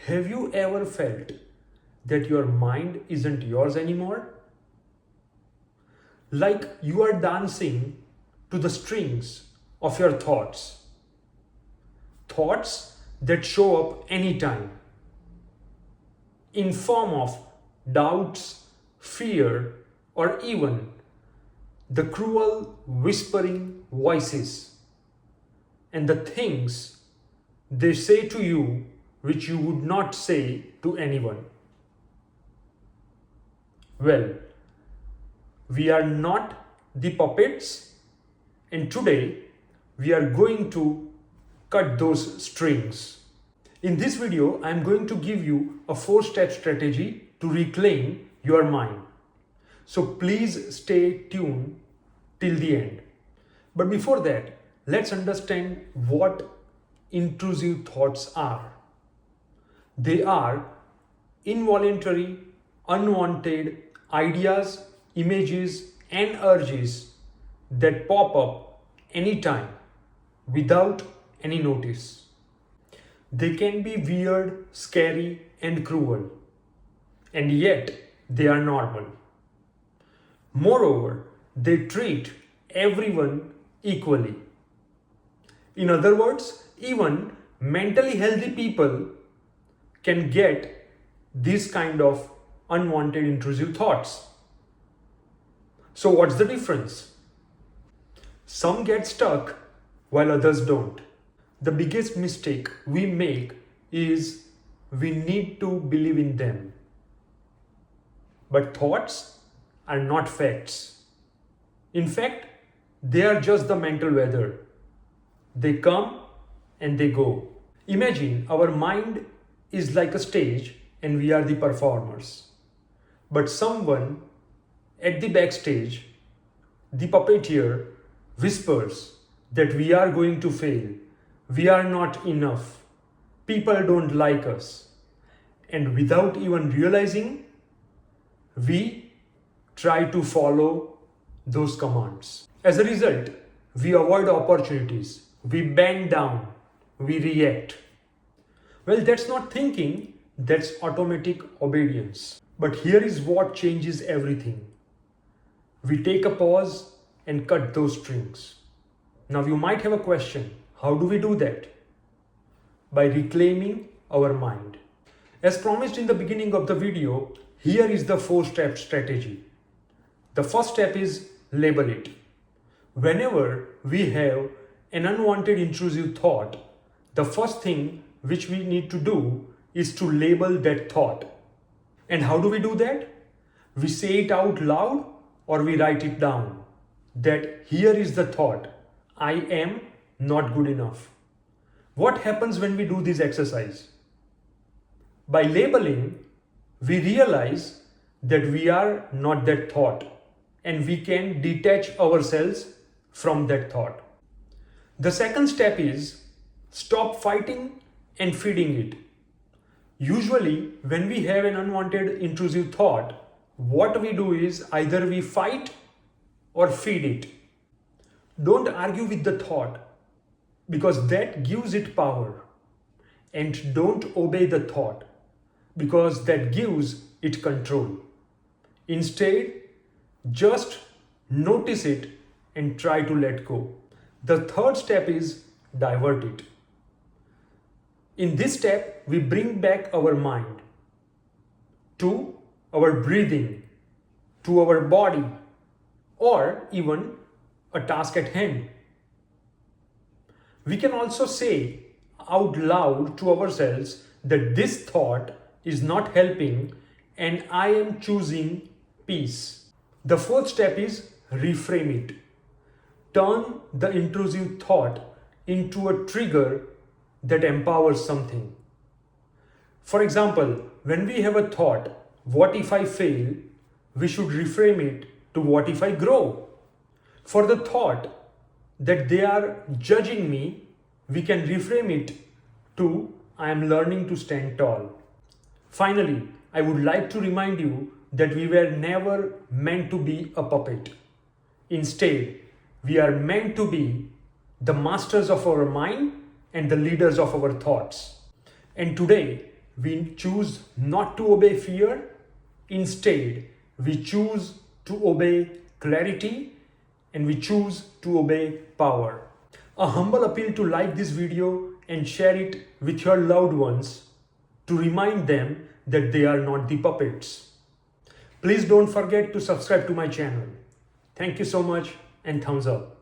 Have you ever felt that your mind isn't yours anymore? Like you are dancing to the strings of your thoughts. Thoughts that show up anytime in form of doubts, fear, or even the cruel whispering voices and the things they say to you which you would not say to anyone. Well, we are not the puppets, and today we are going to cut those strings. In this video, I am going to give you a 4-step strategy to reclaim your mind. So please stay tuned till the end. But before that, let's understand what intrusive thoughts are. They are involuntary, unwanted ideas, images, and urges that pop up anytime without any notice. They can be weird, scary, and cruel, and yet they are normal. Moreover, they treat everyone equally. In other words, even mentally healthy people can get this kind of unwanted intrusive thoughts. So what's the difference? Some get stuck while others don't. The biggest mistake we make is we need to believe in them. But thoughts are not facts. In fact, they are just the mental weather. They come and they go. Imagine our mind is like a stage and we are the performers. But someone at the backstage, the puppeteer, whispers that we are going to fail, we are not enough, people don't like us. And without even realizing, we try to follow those commands. As a result, we avoid opportunities, we bend down, we react. Well, that's not thinking, that's automatic obedience. But here is what changes everything. We take a pause and cut those strings. Now you might have a question. How do we do that? By reclaiming our mind. As promised in the beginning of the video, here is the 4-step strategy. The first step is label it. Whenever we have an unwanted intrusive thought, the first thing which we need to do is to label that thought. And how do we do that? We say it out loud or we write it down. That here is the thought. I am not good enough. What happens when we do this exercise? By labeling, we realize that we are not that thought and we can detach ourselves from that thought. The second step is stop fighting and feeding it. Usually, when we have an unwanted intrusive thought, what we do is either we fight or feed it. Don't argue with the thought because that gives it power. And don't obey the thought because that gives it control. Instead, just notice it and try to let go. The third step is divert it. In this step, we bring back our mind to our breathing, to our body, or even a task at hand. We can also say out loud to ourselves that this thought is not helping and I am choosing peace. The fourth step is reframe it. Turn the intrusive thought into a trigger that empowers something. For example, when we have a thought, what if I fail? We should reframe it to what if I grow? For the thought that they are judging me, we can reframe it to I am learning to stand tall. Finally, I would like to remind you that we were never meant to be a puppet. Instead, we are meant to be the masters of our mind and the leaders of our thoughts. And today, we choose not to obey fear. Instead, we choose to obey clarity and we choose to obey power. A humble appeal to like this video and share it with your loved ones to remind them that they are not the puppets. Please don't forget to subscribe to my channel. Thank you so much and thumbs up.